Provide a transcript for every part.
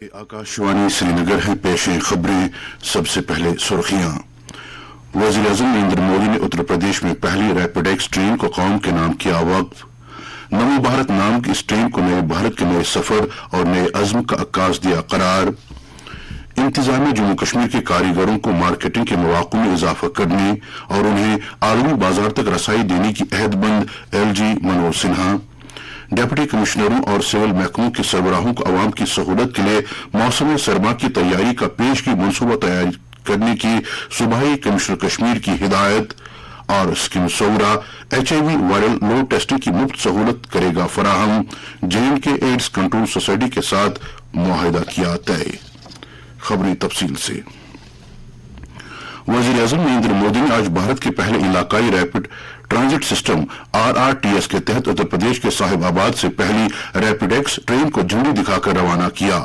आकाशवाणी श्रीनगर है पेश खबरें। सबसे पहले सुर्खियां। वज़ीर-ए-आज़म नरेंद्र मोदी ने उत्तर प्रदेश में पहली रैपिड एक्स ट्रेन को कौम के नाम किया वक्फ। नमो भारत नाम की इस ट्रेन को नए भारत के नए सफर और नए अज़्म का अक्कास दिया करार। इंतजामिया जम्मू कश्मीर के कारीगरों को मार्केटिंग के मौक़ों में इजाफा करने और उन्हें आलमी बाजार तक रसाई देने की अहदबंद LG मनोज सिन्हा। डिप्टी कमिश्नरों और सिविल महकमों के सरबराहों को अवाम की सहूलत के लिए मौसम सरमा की तैयारी का पेशगी मनसूबा तैयार करने की सूबाई कमिश्नर कश्मीर की हिदायत। और स्कीम सौरा HIV वायरल लोड टेस्टिंग की मुफ्त सहूलत करेगा फराहम। J&K एड्स कंट्रोल सोसाइटी के साथ मुआहिदा किया तय। खबरें तफसील से। वज़ीर-ए-आज़म नरेंद्र मोदी ने आज भारत के पहले इलाकाई रैपिड ट्रांजिट सिस्टम RRTS के तहत उत्तर प्रदेश के साहिबाबाद से पहली रैपिड एक्स ट्रेन को झंडी दिखाकर रवाना किया।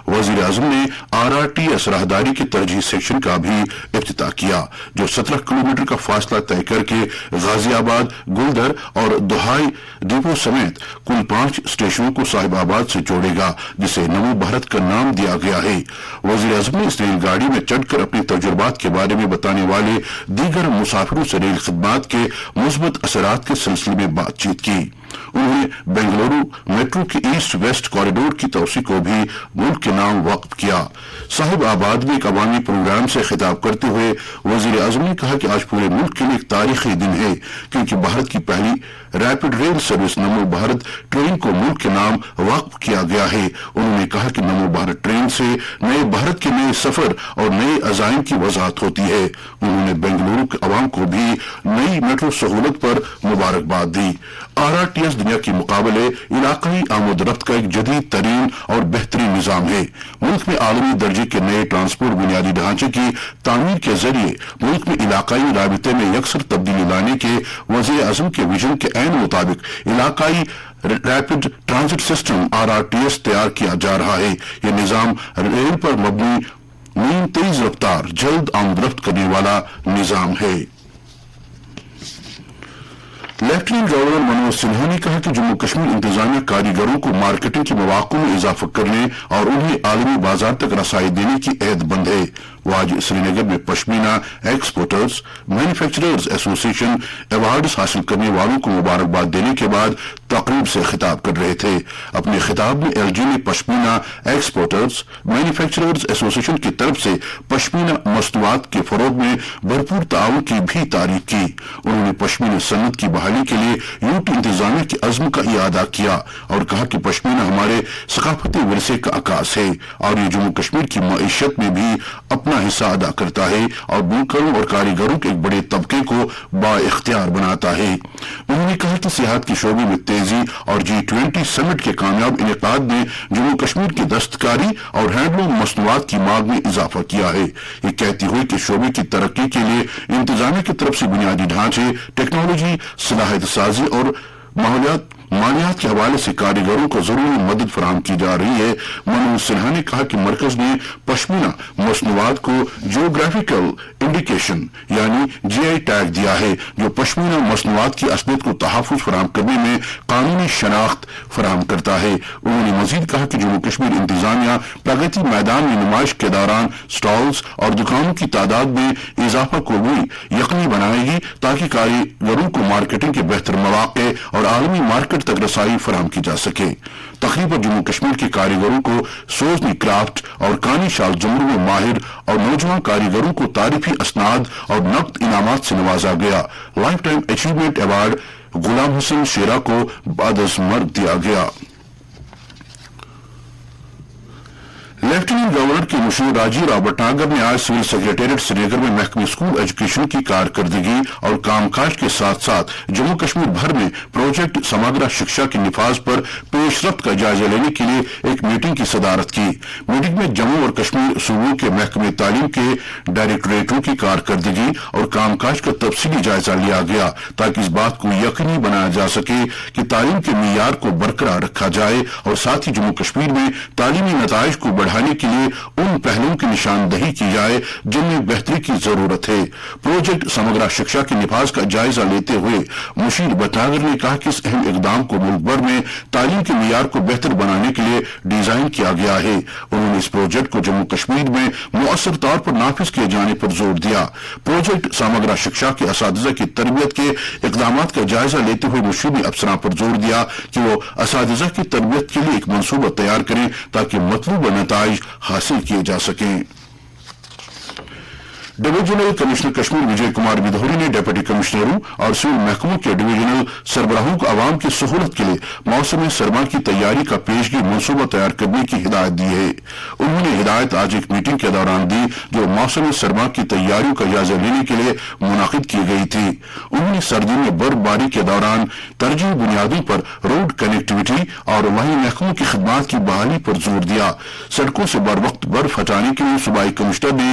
वज़ीर-ए-आज़म ने RRTS राहदारी के तरजीही सेक्शन का भी इफ्तिताह किया, जो 17 किलोमीटर का फासला तय करके गाजियाबाद, गुलदर और दोहाई डिपो समेत कुल 5 स्टेशनों को साहिबाबाद से जोड़ेगा, जिसे नमो भारत का नाम दिया गया है। वज़ीर-ए-आज़म ने इस रेलगाड़ी में चढ़कर अपने तजुर्बात के बारे में बताने वाले दीगर मुसाफिरों से रेल खिदमात के मुस्बत असरात के सिलसिले में बातचीत की। उन्होंने बेंगलुरु मेट्रो के ईस्ट वेस्ट कॉरिडोर की तोसी को भी मुल्क के नाम वक्फ किया। साहिबाबाद में एक अवामी प्रोग्राम से खिताब करते हुए वज़ीर-ए-आज़म ने कहा कि आज पूरे मुल्क के लिए एक तारीखी दिन है, क्योंकि भारत की पहली रैपिड रेल सर्विस नमो भारत ट्रेन को मुल्क के नाम वक्फ किया गया है। उन्होंने कहा कि नमो भारत ट्रेन से नए भारत के नए सफर और नए अज़ाइम की वजाहत होती है। उन्होंने बेंगलुरु के अवाम को भी नई मेट्रो सहूलत पर मुबारकबाद दी। RRTS दुनिया के मुकाबले इलाकाई आमद-रफ्त का एक जदीद तरीन और बेहतरीन निजाम है। मुल्क में आलमी दर्जे के नए ट्रांसपोर्ट बुनियादी ढांचे की तामीर के जरिए मुल्क में इलाकाई राबिते में यकसर तब्दीली लाने के वज़ीर-ए-आज़म के विजन के ऐन मुताबिक इलाकाई रैपिड ट्रांजिट सिस्टम RRTS तैयार किया जा रहा है। यह निजाम रेल पर मबनी नीम तेज रफ्तार जल्द आमद-रफ्त करने वाला निजाम है। लेफ्टिनेंट गवर्नर मनोज सिन्हा ने कहा कि जम्मू कश्मीर इंतजामिया कारीगरों को मार्केटिंग के मौक़ों में इजाफा करने और उन्हें आलमी बाजार तक रसाई देने की अहदबंद है। वो आज श्रीनगर में pashmina exporters manufacturers association awards हासिल करने वालों को मुबारकबाद देने के बाद तकरीब से खिताब कर रहे थे। अपने खिताब में LG ने पश्मीना एक्सपोर्टर्स मैन्युफैक्चरर्स एसोसिएशन की तरफ से पश्मीना मसनूआत के फरोग में भरपूर ताउन की भी तारीफ की। उन्होंने पश्मीना सनत की बहाली के लिए यूटी इंतजामिया के अज़्म का इयादा किया और कहा कि पश्मीना हमारे सकाफती विरसे का अक्कास है और ये जम्मू कश्मीर की मईशत में भी अपना हिस्सा अदा करता है और बुनकरों और कारीगरों के एक बड़े तबके को बाइख्तियार बनाता है। उन्होंने कहा कि सियाहत के शोबे में तेजी और G20 समिट के कामयाब इनेकाद ने जम्मू कश्मीर की दस्तकारी और हैंडलूम मसनूआत की मांग में इजाफा किया है। ये कहती हुई कि शोबे की तरक्की के लिए इंतजामिया की तरफ से बुनियादी ढांचे, टेक्नोलॉजी, सलाहियत साजी और मालियात के हवाले से कारीगरों को जरूरी मदद फराहम की जा रही है। मनोज सिन्हा ने कहा कि मरकज ने पश्मीना मसनूआत को जियोग्राफिकल इंडिकेशन यानी GI टैग दिया है, जो पश्मीना मसनूआत की असलियत को तहफ़्फ़ुज़ फराहम करने में कानूनी शनाख्त फराहम करता है। उन्होंने मजीद कहा कि जम्मू कश्मीर इंतजामिया प्रगति मैदान में नुमाइश के दौरान स्टॉल्स और दुकानों की तादाद में इजाफा को भी यकीनी बनाएगी, ताकि कारीगरों को मार्केटिंग के बेहतर मौक़े और आलमी मार्केट तक रसाई फराहम की जा सके। तकरीब पर जम्मू कश्मीर के कारीगरों को सोजनी क्राफ्ट और कानी शाल जुमरों में माहिर और नौजवान कारीगरों को तारीफी असनाद और नकद इनामात से नवाजा गया। लाइफ टाइम अचीवमेंट अवार्ड गुलाम हसन शेरा को बादस्मर दिया गया। लेफ्टिनेंट गवर्नर के मुशीर राजीव राव भटनागर ने आज सिविल सेक्रेटेरिएट श्रीनगर में महकमे स्कूल एजुकेशन की कारकर्दगी और कामकाज के साथ साथ जम्मू कश्मीर भर में प्रोजेक्ट समग्र शिक्षा के निफाज पर पेशरफ्त का जायजा लेने के लिए एक मीटिंग की सदारत की। मीटिंग में जम्मू और कश्मीर सूबों के महकमे तालीम के डायरेक्टरेटों की कारकर्दगी और कामकाज का तफसीली जायजा लिया गया, ताकि इस बात को यकीनी बनाया जा सके कि तालीम के मियार को बरकरार रखा जाए और साथ ही जम्मू कश्मीर में तालीमी नताइज को बढ़ाने बढ़ाने के लिए उन पहलुओं की निशानदही की जाए जिनमें बेहतरी की जरूरत है। प्रोजेक्ट समग्र शिक्षा के निफाज का जायजा लेते हुए मुशीर भटनागर ने कहा कि इस अहम इकदाम को मुल्क भर में तालीम के मियार को बेहतर बनाने के लिए डिजाइन किया गया है। उन्होंने इस प्रोजेक्ट को जम्मू कश्मीर में मुअस्सर तौर पर नाफिज किए जाने पर जोर दिया। प्रोजेक्ट समग्र शिक्षा के असातिज़ा की तरबियत के इकदाम का जायजा लेते हुए मुशीर ने अफसरान पर जोर दिया कि वो असातिज़ा की तरबियत के लिए एक मंसूबा तैयार करें ताकि मतलूबा नताइज हासिल किए जा सकें। डिवीजनल कमिश्नर कश्मीर विजय कुमार विधोरी ने डिप्टी कमिश्नरों और सिविल महकमों के डिवीजनल सरबराहों को आवाम की सहूलत के लिए मौसम सरमा की तैयारी का पेशगी मंसूबा तैयार करने की हिदायत दी है। उन्होंने हिदायत आज एक मीटिंग के दौरान दी जो मौसम सरमा की तैयारियों का जायजा लेने के लिए मुनाकिद की गई थी। उन्होंने सर्दी में बर्फबारी के दौरान तरजीही बुनियादों पर रोड कनेक्टिविटी और वहीं महकमों की खिदमात की बहाली पर जोर दिया। सड़कों से बर वक्त बर्फ हटाने के लिए सूबाई कमिश्नर ने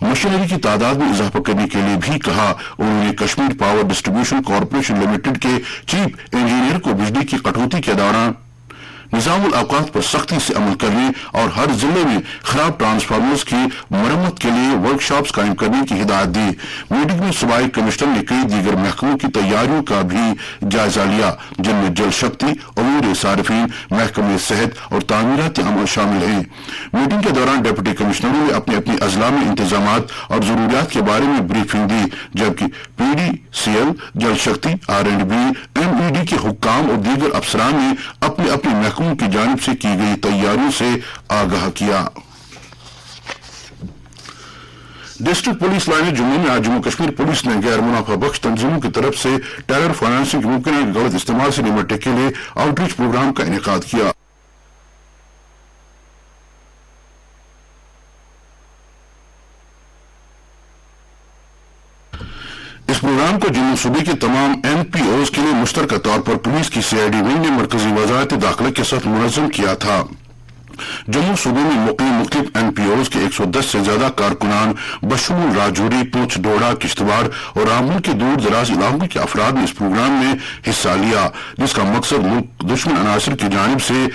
मशीनरी की तादाद में इजाफा करने के लिए भी कहा। उन्होंने Kashmir power distribution corporation limited के चीफ इंजीनियर को बिजली की कटौती के दौरान निजामुल अवकात पर सख्ती से अमल करने और हर जिले में खराब ट्रांसफार्मर्स की मरम्मत के लिए वर्कशॉप्स कायम करने की हिदायत दी। मीटिंग में सूबाई कमिश्नर ने कई दीगर महकमों की तैयारियों का भी जायजा लिया जिनमें जल शक्ति, अमूर सार्फिन, महकमे सेहत और तामीराती अमल शामिल हैं। मीटिंग के दौरान डिप्टी कमिश्नरों ने अपने अपने अजला में इंतजामात और जरूरियात के बारे में ब्रीफिंग दी जबकि PDCL, जल शक्ति, R&B, MED के हुक्काम और दीगर अफसरान ने अपने अपने महकमों की जानिब से की गई तैयारियों से आगाह किया। डिस्ट्रिक्ट पुलिस लाइन जम्मू में आज जम्मू कश्मीर पुलिस ने गैर मुनाफा बख्श तंजीमों की तरफ से टेरर फाइनेंसिंग के मुमकिन गलत इस्तेमाल से निपटने के लिए आउटरीच प्रोग्राम का इनेकाद किया। इस प्रोग्राम को जम्मू सूबे के तमाम NPOs के लिए मुश्तरका तौर पर पुलिस की CID विंग ने मरकजी वजारत दाखिला के साथ मुनज़्ज़म किया था। जम्मू सूबे में मुक़ीम मुख्तलिफ NPOs के 110 से ज्यादा कारकुनान बशमूल राजौरी, पूंछ, डोडा, किश्तवाड़ और रामबन के दूर दराज इलाकों के अफराद ने इस प्रोग्राम में हिस्सा लिया जिसका मकसद मुल्क दुश्मन अनासर की जानिब से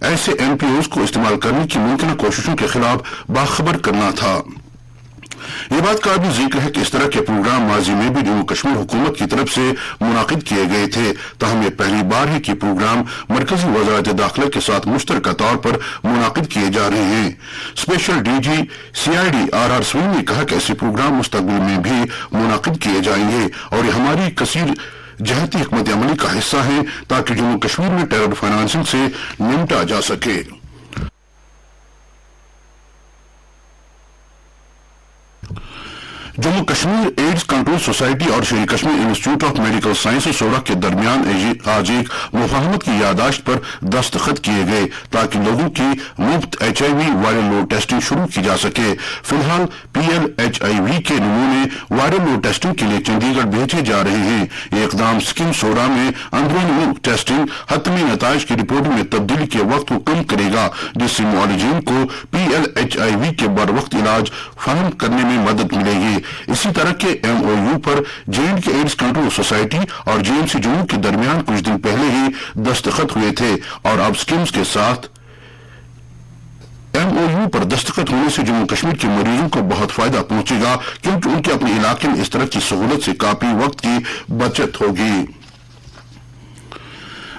ऐसे NPOs को इस्तेमाल करने की मुमकिन कोशिशों के खिलाफ बाखबर करना था। ये बात का भी जिक्र है कि इस तरह के प्रोग्राम माजी में भी जम्मू कश्मीर हुकूमत की तरफ से मुनाकिद किए गए थे। ताहम ये पहली बार है कि प्रोग्राम मरकजी वजारत दाखिला के साथ मुश्तरका तौर पर मुनाकिद किए जा रहे हैं। Special DG CID RR swing ने कहा कि ऐसे प्रोग्राम मुस्तकबिल में भी मुनाकिद किए जाएंगे और ये हमारी कसीर जहती हिकमत अमली का हिस्सा है ताकि जम्मू कश्मीर में टेरर फाइनेंसिंग से निपटा जा सके। Jammu Kashmir AIDS control society और Shri Kashmir institute of medical sciences Soura के दरमियान आज एक मुफाहमत की यादाश्त पर दस्तखत किए गए ताकि लोगों की मुफ्त HIV वायरल लोड टेस्टिंग शुरू की जा सके। फिलहाल PL-HIV के नमूने वायरल लोड टेस्टिंग के लिए चंडीगढ़ भेजे जा रहे हैं। ये इकदाम स्कीम सोरा में अंदरूनी मुल्क टेस्टिंग हतमी नताइज की रिपोर्टिंग में तब्दीली के वक्त को कम करेगा जिससे मुआलिजीन को PL-HIV के बर वक्त इलाज फराहम करने में मदद मिलेगी। इसी तरह के MOU पर J&K एड्स कंट्रोल सोसाइटी और JMC जम्मू के दरमियान कुछ दिन पहले ही दस्तखत हुए थे और अब स्कीम्स के साथ MOU पर दस्तखत होने से जम्मू कश्मीर के मरीजों को बहुत फायदा पहुंचेगा क्योंकि उनके अपने इलाके में इस तरह की सहूलत से काफी वक्त की बचत होगी।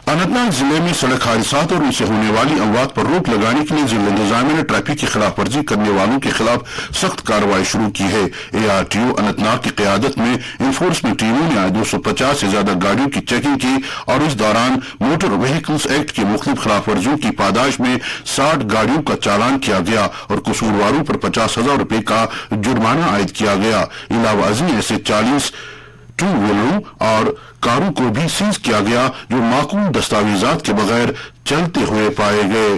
अनंतनाग जिले में सड़क हादसात और उनसे होने वाली अमवात पर रोक लगाने के लिए जिला इंतजामिया ने ट्रैफिक की खिलाफ वर्जी करने वालों के खिलाफ सख्त कार्रवाई शुरू की है। ARTO अनंतनाग की क़यादत में इन्फोर्समेंट टीमों ने आज 250 से ज्यादा गाड़ियों की चेकिंग की और इस दौरान मोटर व्हीकल्स एक्ट की मुख्तलिफ खिलाफ वर्जियों की पादाश में 60 गाड़ियों का चालान किया गया और कसूरवारों पर 50,000 रुपए का जुर्माना आयद किया गया। इलावा अज़मी ऐसे 40 टू व्हीलरों और कारों को भी सीज किया गया जो माकूल दस्तावेजात के बगैर चलते हुए पाए गए।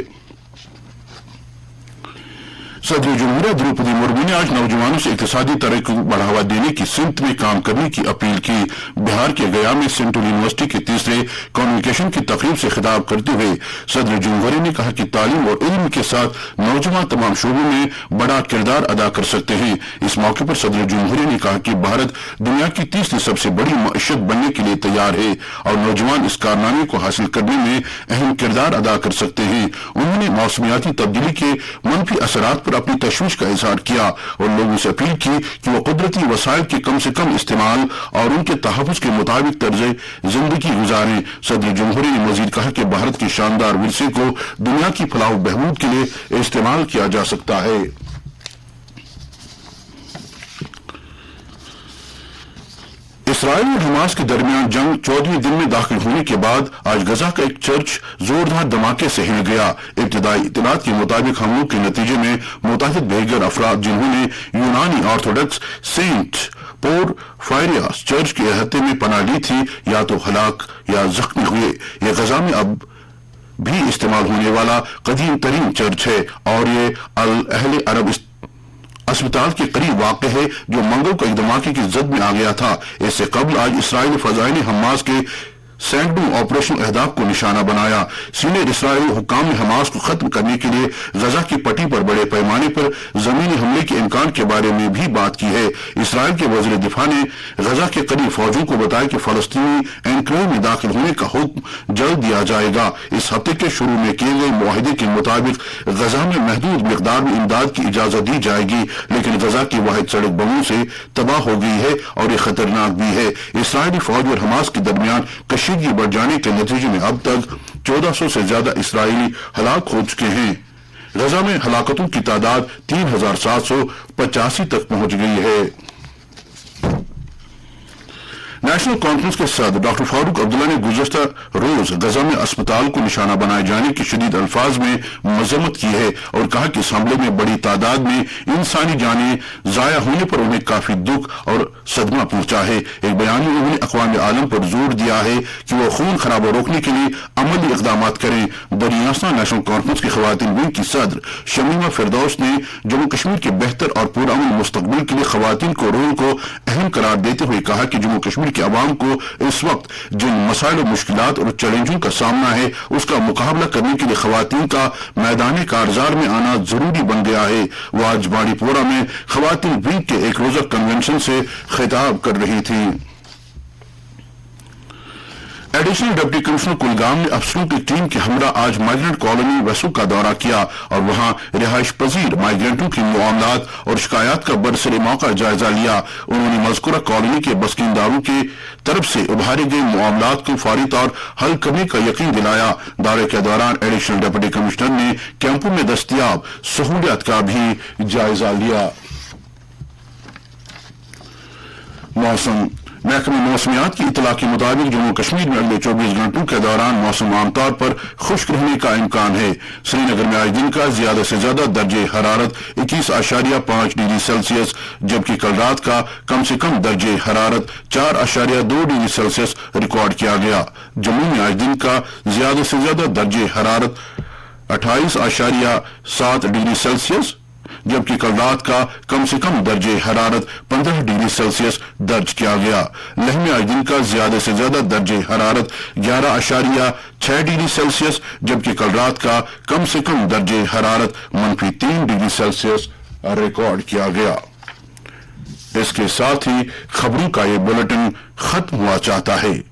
सदर जमहूरिया द्रौपदी मुर्मू ने आज नौजवानों से इक्तिसादी तरक्की को बढ़ावा देने की सिमत में काम करने की अपील की। बिहार के गया में सेंट्रल यूनिवर्सिटी के तीसरे कॉन्वोकेशन की तकरीब से खिताब करते हुए सदर जमहूरिया ने कहा कि तालीम और इल्म के साथ नौजवान तमाम शोबों में बड़ा किरदार अदा कर सकते हैं। इस मौके पर सदर जमहूरिया ने कहा कि भारत दुनिया की तीसरी सबसे बड़ी मईशत बनने के लिए तैयार है और नौजवान इस कारनामे को हासिल करने में अहम किरदार अदा कर सकते हैं। उन्होंने मौसमियाती तब्दीली के मनफी असरात पर अपनी तशवीश का इजहार किया और लोगों से अपील की कि वो कुदरती वसाइल के कम से कम इस्तेमाल और उनके तहफ़्फ़ुज़ के मुताबिक तर्ज जिंदगी गुजारें। सदर जमहूरिया ने मजीद कहा कि भारत के शानदार विरसे को दुनिया की फलाह बहबूद के लिए इस्तेमाल किया जा सकता है। इसराइल और हमास के दरमियान जंग 14वें दिन में दाखिल होने के बाद आज गजा का एक चर्च जोरदार धमाके से हिल गया। इब्तिदाई इत्तलात के मुताबिक हमलों के नतीजे में मुताहिद बेघर अफराद जिन्होंने यूनानी ऑर्थोडॉक्स सेंट पोरफायरियस चर्च के अहाते में पनाह ली थी या तो हलाक या जख्मी हुए। यह गजा में अब भी इस्तेमाल होने वाला कदीम तरीन चर्च है और ये अल अहले अरब अस्पताल के करीब वाक़ है जो मंगल को एक धमाके की जद में आ गया था। इससे कबल आज इसराइली फजाई ने हमास के सैकड़ों ऑपरेशन अहदाफ को निशाना बनाया। सीनियर इसराइली हुक्काम ने हमास को खत्म करने के लिए गजा की पट्टी पर बड़े पैमाने पर जमीनी हमले के इम्कान के बारे में भी बात की है। इसराइल के वज़ीर दिफा ने गजा के करीब फौजों को बताया कि फलस्तीनी एनक्लेव में दाखिल होने का हुक्म जल्द दिया जाएगा। इस हफ्ते के शुरू में किए गए मुआहदे के मुताबिक गजा में महदूद मिकदार में इमदाद की इजाजत दी जाएगी, लेकिन गजा की वाहिद सड़क बमों से तबाह हो गई है और ये खतरनाक भी है। इसराइली फौज और हमास के दरमियान कशीदगी बढ़ जाने के नतीजे में अब तक 1400 से ज्यादा इसराइली हलाक हो चुके हैं। गजा में हलाकतों की तादाद 3785 तक पहुंच गई है। नेशनल कॉन्फ्रेंस के सदर डॉक्टर फारूक अब्दुल्ला ने गुज़श्ता रोज गजा में अस्पताल को निशाना बनाए जाने की शदीद अल्फाज में मजम्मत की है और कहा कि इस हमले में बड़ी तादाद में इंसानी जानें जाया होने पर उन्हें काफी दुख और सदमा पहुंचा है। एक बयान में उन्होंने अक़वाम आलम पर जोर दिया है कि वो खून खराबा रोकने के लिए अमली इक़दाम करें। बनियासना नेशनल कॉन्फ्रेंस की ख़वातीन विंग की सदर शमीमा फिरदौस ने जम्मू कश्मीर के बेहतर और पुरअमन मुस्तक़बिल के लिए ख़वातीन को रोल को अहम करार देते हुए कहा कि जम्मू कश्मीर के अवाम को इस वक्त जिन मसाइल और मुश्किलात और चैलेंजों का सामना है उसका मुकाबला करने के लिए ख़वातीन का मैदान कारजार में आना जरूरी बन गया है। वो आज बाड़ीपोरा में ख़वातीन विंग के एक रोज़ा कन्वेंशन से खिताब कर रही थी। एडिशनल डिप्टी कमिश्नर कुलगाम ने अफसरों की टीम के हमरा आज माइग्रेंट कॉलोनी वसु का दौरा किया और वहां रिहाइश पजीर माइग्रेंटों की मामलात और शिकायत का बरसरे मौका जायजा लिया। उन्होंने मज़कूरा कॉलोनी के बस्किनदारों की तरफ से उभारे गए मामलात को फौरी तौर हल करने का यकीन दिलाया। दौरे के दौरान एडिशनल डिप्टी कमिश्नर ने कैंपों में दस्तियाब सहूलियत का भी जायजा लिया। मौसम महकमे मौसमियात की इतला के मुताबिक जम्मू कश्मीर में अगले 24 घंटों के दौरान मौसम आमतौर पर खुश्क रहने का इम्कान है। श्रीनगर में आज दिन का ज्यादा से ज्यादा दर्जे हरारत 21.5 डिग्री सेल्सियस जबकि कल रात का कम से कम दर्जे हरारत 4.2 डिग्री सेल्सियस रिकॉर्ड किया गया। जम्मू में आज दिन का ज्यादा से ज्यादा दर्जे हरारत 28.7 डिग्री सेल्सियस जबकि कल रात का कम से कम दर्जे हरारत 15 डिग्री सेल्सियस दर्ज किया गया। लेह में आज दिन का ज्यादा से ज्यादा दर्जे हरारत 11.6 डिग्री सेल्सियस जबकि कल रात का कम से कम दर्जे हरारत -3 डिग्री सेल्सियस रिकॉर्ड किया गया। इसके साथ ही खबरों का ये बुलेटिन खत्म हुआ चाहता है।